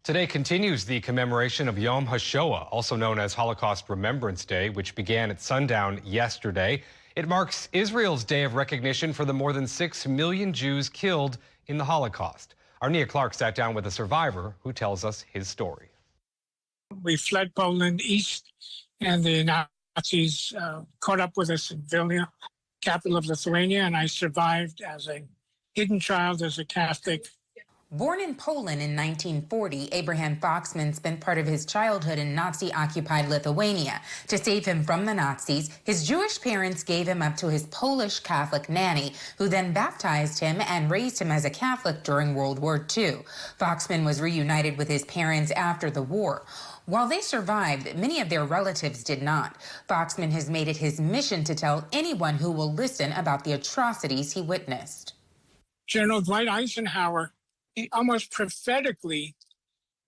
Today continues the commemoration of Yom Hashoah, also known as Holocaust Remembrance Day, which began at sundown yesterday. It marks Israel's day of recognition for the more than 6 million Jews killed in the Holocaust. Our Nia Clark sat down with a survivor who tells us his story. We fled Poland east, and the Nazis caught up with us in Vilna, capital of Lithuania, and I survived as a hidden child, as a Catholic. Born in Poland in 1940, Abraham Foxman spent part of his childhood in Nazi-occupied Lithuania. To save him from the Nazis, his Jewish parents gave him up to his Polish Catholic nanny, who then baptized him and raised him as a Catholic during World War II. Foxman was reunited with his parents after the war. While they survived, many of their relatives did not. Foxman has made it his mission to tell anyone who will listen about the atrocities he witnessed. General Dwight Eisenhower, he almost prophetically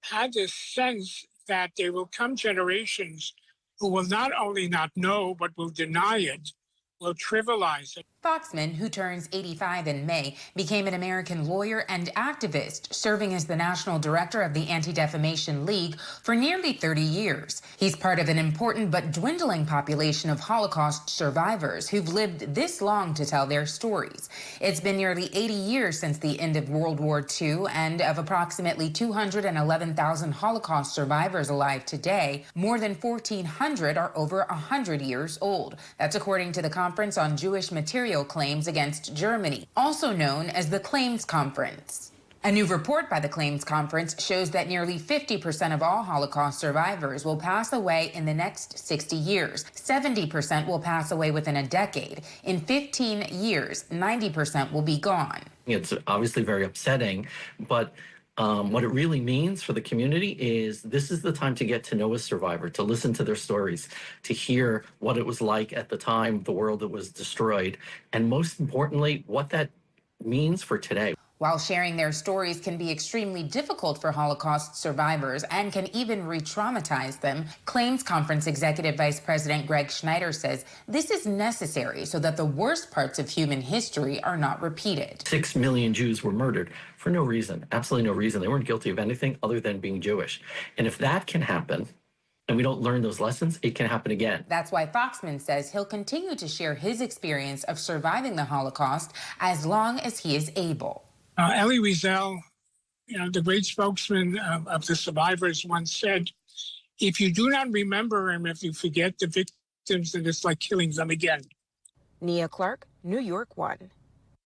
had this sense that there will come generations who will not only not know, but will deny it, will trivialize it. Foxman, who turns 85 in May, became an American lawyer and activist, serving as the national director of the Anti-Defamation League for nearly 30 years. He's part of an important but dwindling population of Holocaust survivors who've lived this long to tell their stories. It's been nearly 80 years since the end of World War II, and of approximately 211,000 Holocaust survivors alive today, more than 1,400 are over 100 years old. That's according to the Conference on Jewish Material Claims Against Germany, also known as the Claims Conference. A new report by the Claims Conference shows that nearly 50% of all Holocaust survivors will pass away in the next 60 years. 70% will pass away within a decade. In 15 years, 90% will be gone. It's obviously very upsetting, but what it really means for the community is this is the time to get to know a survivor, to listen to their stories, to hear what it was like at the time the world that was destroyed, and most importantly, what that means for today. While sharing their stories can be extremely difficult for Holocaust survivors and can even re-traumatize them, Claims Conference Executive Vice President Greg Schneider says this is necessary so that the worst parts of human history are not repeated. 6 million Jews were murdered for no reason, absolutely no reason. They weren't guilty of anything other than being Jewish. And if that can happen, and we don't learn those lessons, it can happen again. That's why Foxman says he'll continue to share his experience of surviving the Holocaust as long as he is able. Elie Wiesel, the great spokesman of the survivors, once said, if you do not remember him, if you forget the victims, then it's like killing them again. Nia Clark, New York 1.